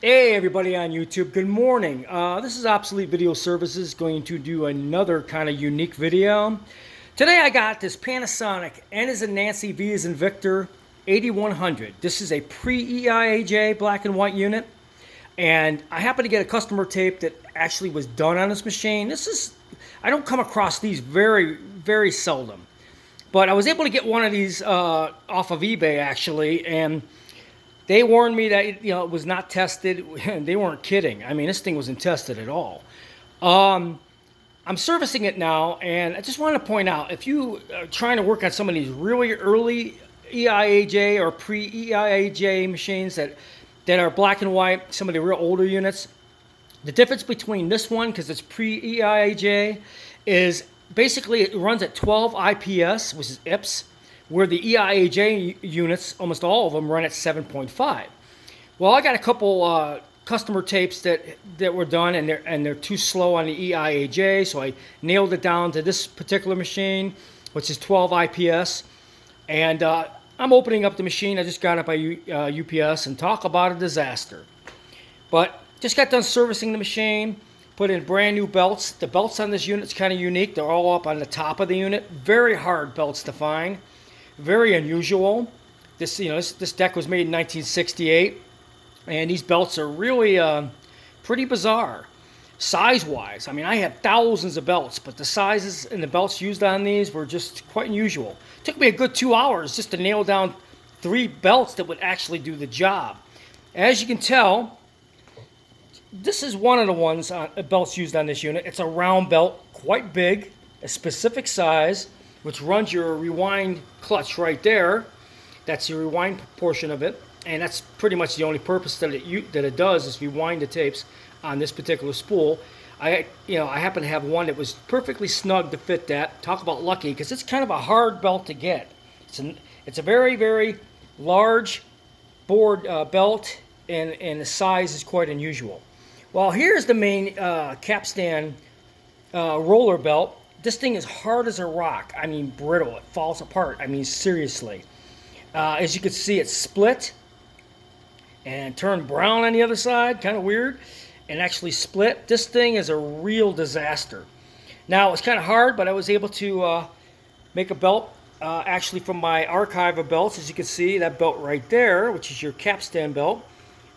Hey everybody on YouTube, good morning. This is Obsolete Video Services going to do another kind of unique video. Today I got this Panasonic N as in Nancy, V as in Victor 8100. This is a pre-Eiaj black and white unit. And I happen to get a customer tape that actually was done on this machine. I don't come across these very seldom. But I was able to get one of these off of eBay actually, and they warned me that it was not tested. They weren't kidding. I mean, this thing wasn't tested at all. I'm servicing it now, and I just wanted to point out, if you are trying to work on some of these really early Eiaj or pre-Eiaj machines that are black and white, some of the real older units, the difference between this one, because it's pre-Eiaj, is basically it runs at 12 IPS, which is IPS, where the Eiaj units, almost all of them, run at 7.5. Well, I got a couple customer tapes that were done, and they're too slow on the Eiaj, so I nailed it down to this particular machine, which is 12 IPS. And I'm opening up the machine. I just got it by UPS, and talk about a disaster. But just got done servicing the machine, put in brand new belts. The belts on this unit is kind of unique. They're all up on the top of the unit. Very hard belts to find. Very unusual. This deck was made in 1968, and these belts are really pretty bizarre, size-wise. I mean, I have thousands of belts, but the sizes and the belts used on these were just quite unusual. It took me a good 2 hours just to nail down 3 belts that would actually do the job. As you can tell, this is one of the ones belts used on this unit. It's a round belt, quite big, a specific size, which runs your rewind clutch right there. That's your rewind portion of it, and that's pretty much the only purpose that it does is rewind the tapes on this particular spool. I happen to have one that was perfectly snug to fit that. Talk about lucky, because it's kind of a hard belt to get. It's a very large board belt, and the size is quite unusual. Well, here's the main capstan roller belt. This thing is hard as a rock. I mean, brittle. It falls apart. I mean, seriously. As you can see, it's split and turned brown on the other side. Kind of weird. And actually split. This thing is a real disaster. Now, it's kind of hard, but I was able to make a belt actually from my archive of belts. As you can see, that belt right there, which is your capstan belt.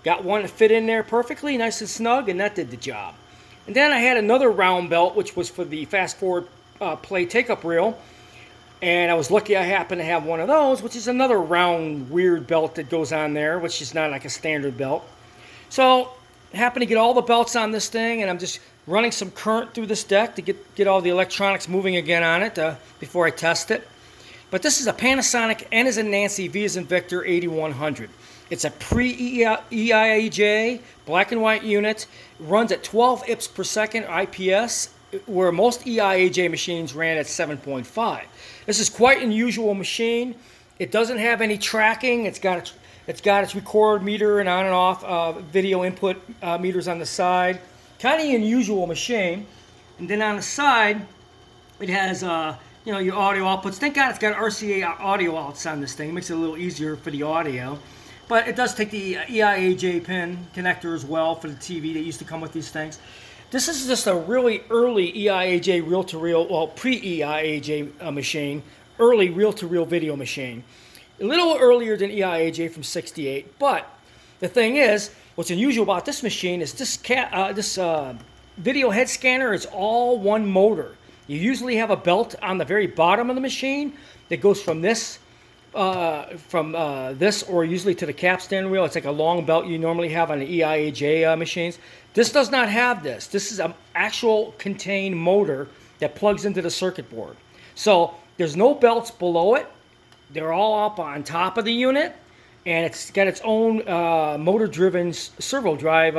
Got one that fit in there perfectly, nice and snug, and that did the job. And then I had another round belt, which was for the fast forward play take-up reel. And I was lucky I happened to have one of those, which is another round, weird belt that goes on there, which is not like a standard belt. So I happened to get all the belts on this thing, and I'm just running some current through this deck to get all the electronics moving again on it before I test it. But this is a Panasonic N as in Nancy, V as in Victor 8100. It's a pre-Eiaj black and white unit. It runs at 12 IPS per second IPS, where most Eiaj machines ran at 7.5. This is quite an unusual machine. It doesn't have any tracking. It's got its record meter and on and off video input meters on the side. Kind of an unusual machine. And then on the side, it has your audio outputs. Thank God it's got RCA audio outs on this thing. It makes it a little easier for the audio. But it does take the Eiaj pin connector as well for the TV that used to come with these things. This is just a really early Eiaj reel-to-reel, well, pre-Eiaj machine, early reel-to-reel video machine. A little earlier than Eiaj from '68, but the thing is, what's unusual about this machine is this video head scanner is all one motor. You usually have a belt on the very bottom of the machine that goes from this or usually to the capstan wheel. It's like a long belt you normally have on the Eiaj machines. This does not have this. This is an actual contained motor that plugs into the circuit board. So there's no belts below it. They're all up on top of the unit, and it's got its own motor-driven servo drive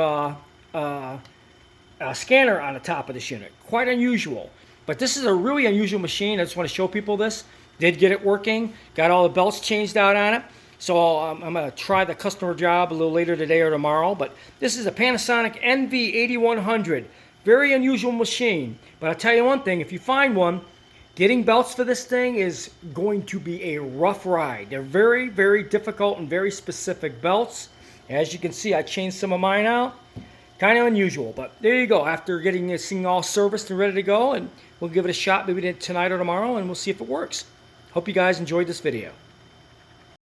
scanner on the top of this unit. Quite unusual. But this is a really unusual machine. I just want to show people this. Did get it working, got all the belts changed out on it. So I'm going to try the customer job a little later today or tomorrow. But this is a Panasonic Nv-8100. Very unusual machine. But I'll tell you one thing, if you find one, getting belts for this thing is going to be a rough ride. They're very difficult and very specific belts. As you can see, I changed some of mine out. Kind of unusual, but there you go. After getting this thing all serviced and ready to go, and we'll give it a shot maybe tonight or tomorrow, and we'll see if it works. Hope you guys enjoyed this video.